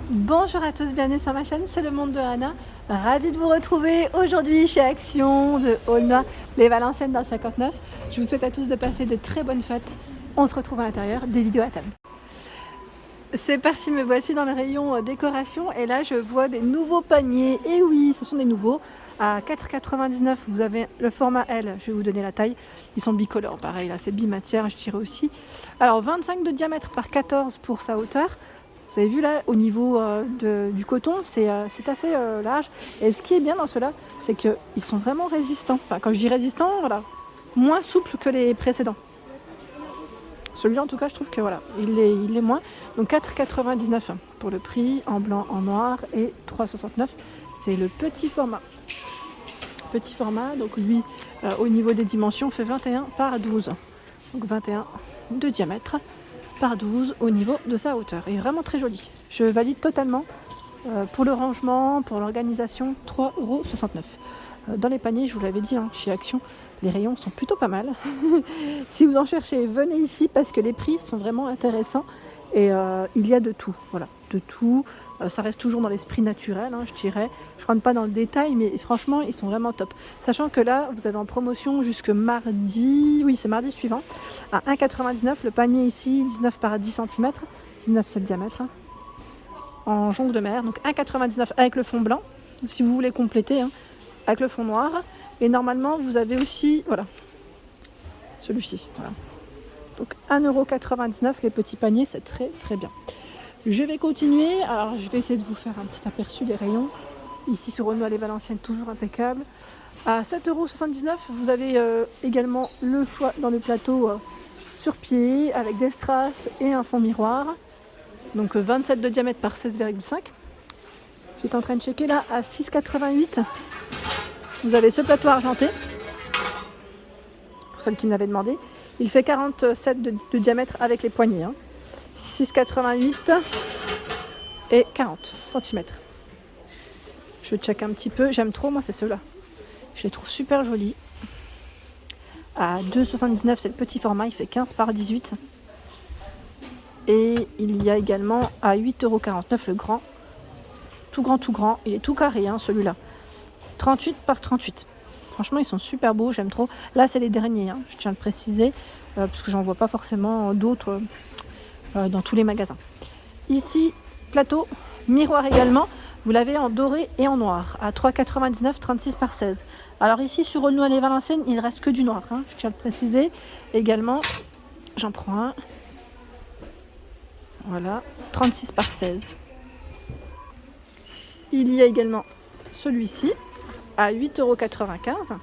Bonjour à tous, bienvenue sur ma chaîne, c'est le monde de Anna. Ravie de vous retrouver aujourd'hui chez Action de Aulnoy-les-Valenciennes dans le 59. Je vous souhaite à tous de passer de très bonnes fêtes. On se retrouve à l'intérieur des vidéos à thème. C'est parti, me voici dans le rayon décoration et là je vois des nouveaux paniers. Et oui, ce sont des nouveaux. À 4,99 € vous avez le format L, je vais vous donner la taille. Ils sont bicolores, pareil, là c'est bimatière, je dirais aussi. Alors 25 de diamètre par 14 pour sa hauteur. Vous avez vu là, au niveau du coton, c'est assez large. Et ce qui est bien dans ceux-là, c'est qu'ils sont vraiment résistants. Enfin, quand je dis résistants, voilà, moins souples que les précédents. Celui-là, en tout cas, je trouve que voilà, il est moins. Donc 4,99 € pour le prix, en blanc, en noir, et 3,69 €. C'est le petit format. Petit format, donc lui, au niveau des dimensions, fait 21 par 12. Donc 21 de diamètre par 12 au niveau de sa hauteur. Et vraiment très joli. Je valide totalement pour le rangement, pour l'organisation, 3,69 €. Dans les paniers, je vous l'avais dit, hein, chez Action, les rayons sont plutôt pas mal. Si vous en cherchez, venez ici parce que les prix sont vraiment intéressants et il y a de tout. Voilà, de tout. Ça reste toujours dans l'esprit naturel, hein, je dirais. Je ne rentre pas dans le détail, mais franchement, ils sont vraiment top. Sachant que là, vous avez en promotion jusque mardi, oui, c'est mardi suivant, à 1,99 € le panier ici, 19 par 10 cm, 19 c'est le diamètre, hein, en jonc de mer. Donc 1,99 € avec le fond blanc, si vous voulez compléter, hein, avec le fond noir. Et normalement, vous avez aussi, voilà, celui-ci. Voilà. Donc 1,99 € les petits paniers, c'est très très bien. Je vais continuer, alors je vais essayer de vous faire un petit aperçu des rayons. Ici sur Aulnoy-les-Valenciennes, toujours impeccable. À 7,79 €, vous avez également le choix dans le plateau sur pied avec des strass et un fond miroir. Donc 27 de diamètre par 16,5. J'étais en train de checker là, à 6,88 €. Vous avez ce plateau argenté, pour celles qui me l'avaient demandé. Il fait 47 de diamètre avec les poignées. 6,88 € et 40 cm. Je check un petit peu. J'aime trop, moi, c'est ceux-là. Je les trouve super jolis. À 2,79 €, c'est le petit format. Il fait 15 par 18. Et il y a également à 8,49 € le grand. Tout grand, tout grand. Il est tout carré, hein, celui-là. 38 par 38. Franchement, ils sont super beaux, j'aime trop. Là, c'est les derniers, hein, je tiens à le préciser, parce que j'en vois pas forcément d'autres dans tous les magasins. Ici, plateau, miroir également. Vous l'avez en doré et en noir, à 3,99 €, 36 par 16. Alors ici, sur Aulnoy-les-Valenciennes, il ne reste que du noir, hein, je tiens à le préciser. Également, j'en prends un. Voilà, 36 par 16. Il y a également celui-ci, à 8,95 €,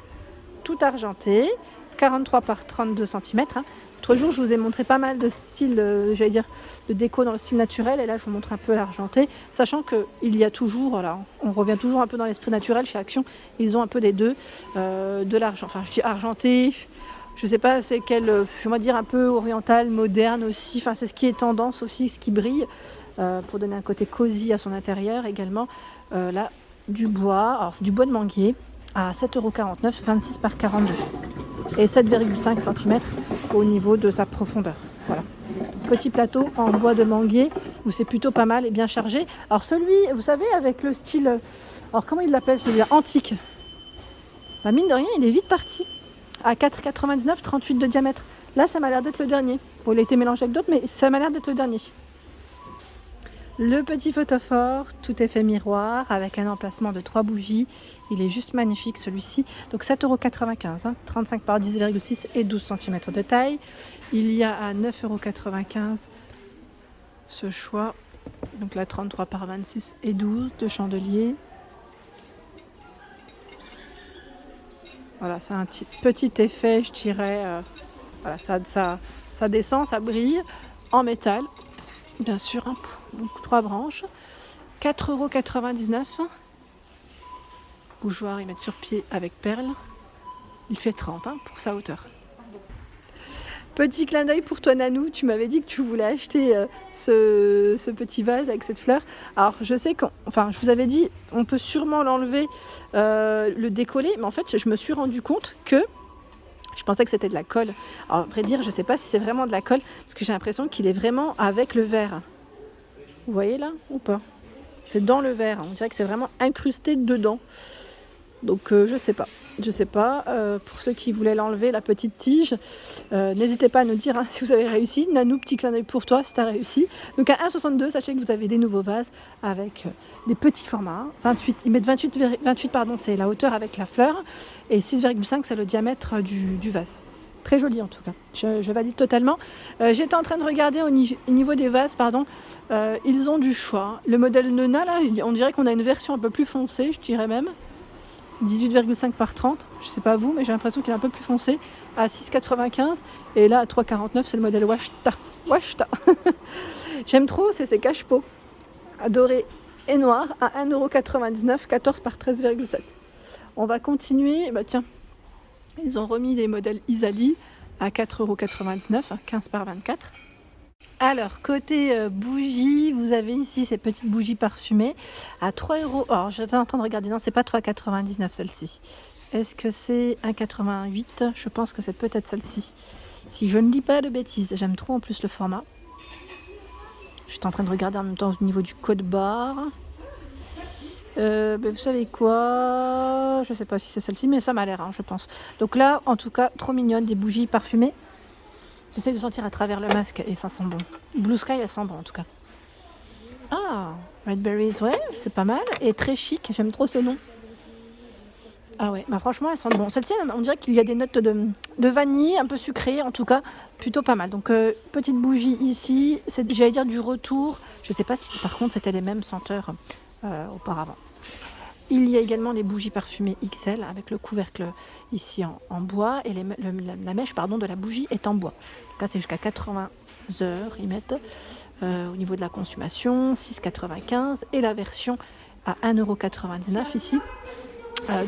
tout argenté, 43 par 32 cm. L'autre jour, je vous ai montré pas mal de styles, j'allais dire, de déco dans le style naturel, et là, je vous montre un peu l'argenté, sachant qu'il y a toujours, voilà, on revient toujours un peu dans l'esprit naturel chez Action, ils ont un peu des deux, de l'argent, enfin, je dis argenté, je sais pas, c'est quel, on va dire un peu oriental, moderne aussi, enfin, c'est ce qui est tendance aussi, ce qui brille, pour donner un côté cosy à son intérieur également. Là, du bois, alors c'est du bois de manguier à 7,49 €, 26 par 42 et 7,5 cm au niveau de sa profondeur. Voilà. Petit plateau en bois de manguier où c'est plutôt pas mal et bien chargé. Alors celui, vous savez, avec le style, alors comment il l'appelle celui-là, antique. Bah, mine de rien, il est vite parti. À 4,99 €, 38 de diamètre. Là, ça m'a l'air d'être le dernier. Bon, il a été mélangé avec d'autres, mais ça m'a l'air d'être le dernier. Le petit photophore, tout est fait miroir avec un emplacement de 3 bougies. Il est juste magnifique celui-ci. Donc 7,95 €, 35 par 10,6 et 12 cm de taille. Il y a à 9,95 € ce choix. Donc là 33 par 26 et 12 de chandelier. Voilà, c'est un petit effet, je dirais. Voilà, ça descend, ça brille en métal. Bien sûr, hein, donc 3 branches, 4,99 €. Bougeoir, ils mettent sur pied avec perles. Il fait 30 pour sa hauteur. Petit clin d'œil pour toi, Nanou. Tu m'avais dit que tu voulais acheter ce petit vase avec cette fleur. Alors, je sais enfin, je vous avais dit, on peut sûrement l'enlever, le décoller, mais en fait, je me suis rendu compte que je pensais que c'était de la colle. Alors, à vrai dire, je ne sais pas si c'est vraiment de la colle, parce que j'ai l'impression qu'il est vraiment avec le verre. Vous voyez là ou pas? C'est dans le verre, on dirait que c'est vraiment incrusté dedans. Donc je sais pas. Pour ceux qui voulaient l'enlever, la petite tige, n'hésitez pas à nous dire si vous avez réussi. Nanou, petit clin d'œil pour toi si tu as réussi. Donc à 1,62, sachez que vous avez des nouveaux vases avec des petits formats. 28, ils mettent 28 pardon, c'est la hauteur avec la fleur, et 6,5 c'est le diamètre du vase. Très joli en tout cas, je valide totalement. J'étais en train de regarder au niveau des vases, ils ont du choix. Le modèle Nona, là, on dirait qu'on a une version un peu plus foncée, je dirais même. 18,5 par 30, je sais pas vous, mais j'ai l'impression qu'il est un peu plus foncé, à 6,95, et là à 3,49 c'est le modèle Washta. J'aime trop, c'est ces cache-pots dorés et noirs à 1,99€, 14 par 13,7. On va continuer, tiens, ils ont remis les modèles Isali à 4,99€, 15 par 24. Alors, côté bougies, vous avez ici ces petites bougies parfumées à 3€. Alors, j'étais en train de regarder, non, c'est pas 3,99 celle-ci. Est-ce que c'est 1,88? Je pense que c'est peut-être celle-ci. Si je ne dis pas de bêtises, j'aime trop en plus le format. J'étais en train de regarder en même temps au niveau du code barre. Vous savez quoi? Je sais pas si c'est celle-ci, mais ça m'a l'air, je pense. Donc là, en tout cas, trop mignonne, des bougies parfumées. J'essaie de sentir à travers le masque et ça sent bon. Blue Sky, elle sent bon en tout cas. Ah, Red Berries, ouais, c'est pas mal. Et très chic, j'aime trop ce nom. Ah ouais, franchement, elles sentent bon. Celle-ci, on dirait qu'il y a des notes de vanille, un peu sucrées, en tout cas, plutôt pas mal. Donc, petite bougie ici, j'allais dire du retour. Je sais pas si par contre c'était les mêmes senteurs auparavant. Il y a également les bougies parfumées XL avec le couvercle ici en bois et la mèche de la bougie est en bois. Donc là c'est jusqu'à 80 heures, ils mettent au niveau de la consommation, 6,95 et la version à 1,99€ ici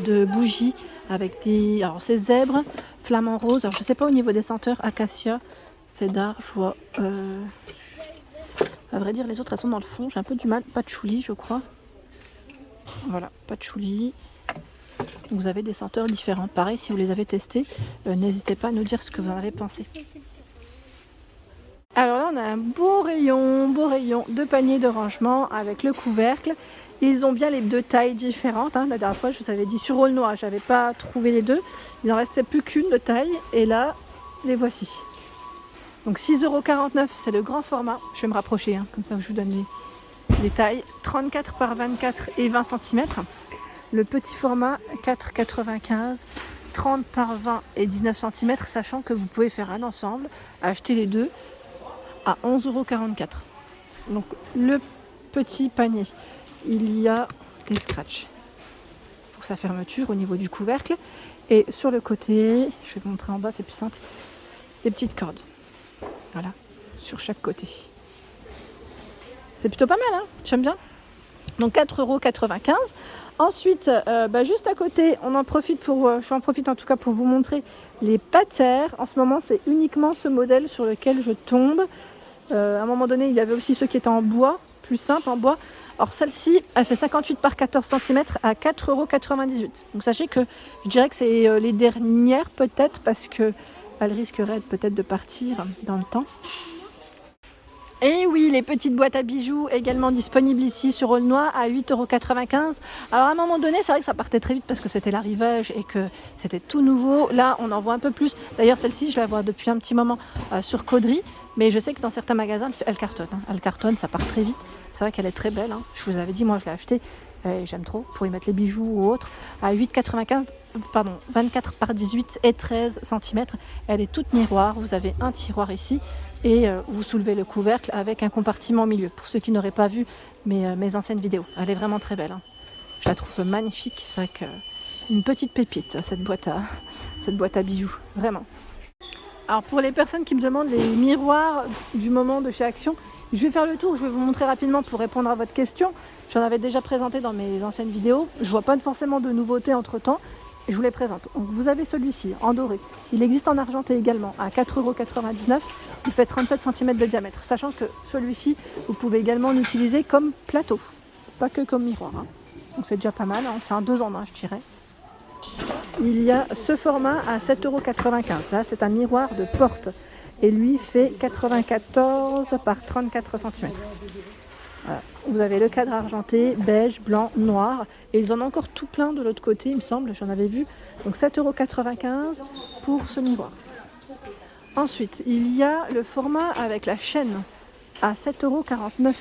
de bougies avec des... Alors c'est zèbre, flamant rose, alors je sais pas au niveau des senteurs, acacia, cédar, je vois... à vrai dire les autres elles sont dans le fond, j'ai un peu du mal, patchouli je crois. Voilà, patchouli. Vous avez des senteurs différentes. Pareil, si vous les avez testées, n'hésitez pas à nous dire ce que vous en avez pensé. Alors là, on a un beau rayon de panier de rangement avec le couvercle. Ils ont bien les deux tailles différentes. La dernière fois, je vous avais dit sur Aulnois, je n'avais pas trouvé les deux. Il n'en restait plus qu'une de taille. Et là, les voici. Donc 6,49€, c'est le grand format. Je vais me rapprocher, comme ça je vous donne les tailles. 34 par 24 et 20 cm. Le petit format 4,95, 30 par 20 et 19 cm, sachant que vous pouvez faire un ensemble, acheter les deux à 11,44€. Donc le petit panier, il y a des scratchs pour sa fermeture au niveau du couvercle. Et sur le côté, je vais vous montrer en bas, c'est plus simple, des petites cordes. Voilà, sur chaque côté. C'est plutôt pas mal, j'aime bien. Donc 4,95€. Ensuite, juste à côté, j'en profite en tout cas pour vous montrer les patères. En ce moment, c'est uniquement ce modèle sur lequel je tombe. À un moment donné, il y avait aussi ceux qui étaient en bois, plus simple en bois. Alors celle-ci, elle fait 58 par 14 cm à 4,98€. Donc sachez que je dirais que c'est les dernières peut-être parce qu'elles risqueraient peut-être de partir dans le temps. Et oui, les petites boîtes à bijoux également disponibles ici sur Aulnois à 8,95€. Alors à un moment donné, c'est vrai que ça partait très vite parce que c'était l'arrivage et que c'était tout nouveau. Là, on en voit un peu plus. D'ailleurs, celle-ci, je la vois depuis un petit moment sur Caudry. Mais je sais que dans certains magasins, elle cartonne. Elle cartonne, ça part très vite. C'est vrai qu'elle est très belle. Je vous avais dit, moi, je l'ai achetée. J'aime trop pour y mettre les bijoux ou autre. À 24 par 18 et 13 cm. Elle est toute miroir. Vous avez un tiroir ici. Et vous soulevez le couvercle avec un compartiment au milieu. Pour ceux qui n'auraient pas vu mes anciennes vidéos. Elle est vraiment très belle. Je la trouve magnifique. C'est vrai qu'une petite pépite, cette boîte à bijoux. Vraiment. Alors pour les personnes qui me demandent les miroirs du moment de chez Action, je vais faire le tour. Je vais vous montrer rapidement pour répondre à votre question. J'en avais déjà présenté dans mes anciennes vidéos. Je ne vois pas forcément de nouveautés entre temps. Et je vous les présente. Donc vous avez celui-ci en doré. Il existe en argenté également à 4,99€. Il fait 37 cm de diamètre. Sachant que celui-ci, vous pouvez également l'utiliser comme plateau. Pas que comme miroir. Donc c'est déjà pas mal. C'est un 2 en 1, je dirais. Il y a ce format à 7,95€. Là, c'est un miroir de porte. Et lui fait 94 par 34 cm. Voilà. vous avez le cadre argenté, beige, blanc, noir. Et ils en ont encore tout plein de l'autre côté, il me semble, j'en avais vu. Donc 7,95 € pour ce miroir. Ensuite, il y a le format avec la chaîne à 7,49 €.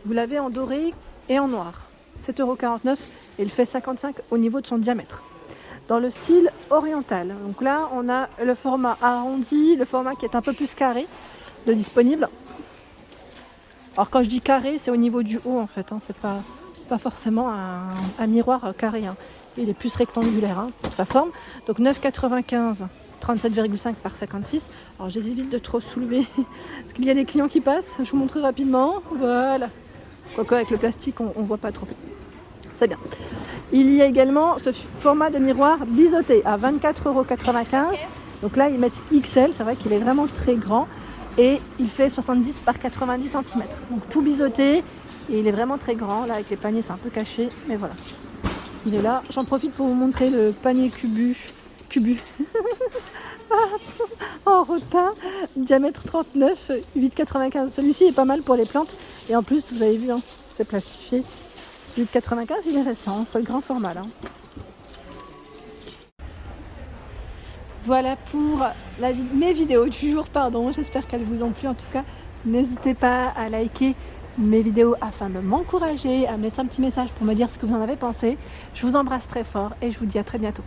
Vous l'avez en doré et en noir. 7,49 € et il fait 55 au niveau de son diamètre. Dans le style oriental. Donc là, on a le format arrondi, le format qui est un peu plus carré de disponible. Alors quand je dis carré, c'est au niveau du haut en fait, hein. C'est pas forcément un miroir carré, hein. Il est plus rectangulaire, hein, pour sa forme. Donc 9,95 €, 37,5 par 56. Alors j'hésite de trop soulever parce qu'il y a des clients qui passent. Je vous montre rapidement. Voilà. Quoique avec le plastique, on voit pas trop. C'est bien. Il y a également ce format de miroir biseauté à 24,95 €. Donc là, ils mettent XL. C'est vrai qu'il est vraiment très grand. Et il fait 70 par 90 cm. Donc tout biseauté. Et il est vraiment très grand. Là, avec les paniers, c'est un peu caché. Mais voilà. Il est là. J'en profite pour vous montrer le panier cubu. En repas, diamètre 39, 8,95. Celui-ci est pas mal pour les plantes. Et en plus, vous avez vu, hein, c'est plastifié. 8,95, il est récent. C'est le grand format là. Voilà pour mes vidéos du jour, pardon. J'espère qu'elles vous ont plu en tout cas. N'hésitez pas à liker mes vidéos afin de m'encourager, à me laisser un petit message pour me dire ce que vous en avez pensé. Je vous embrasse très fort et je vous dis à très bientôt.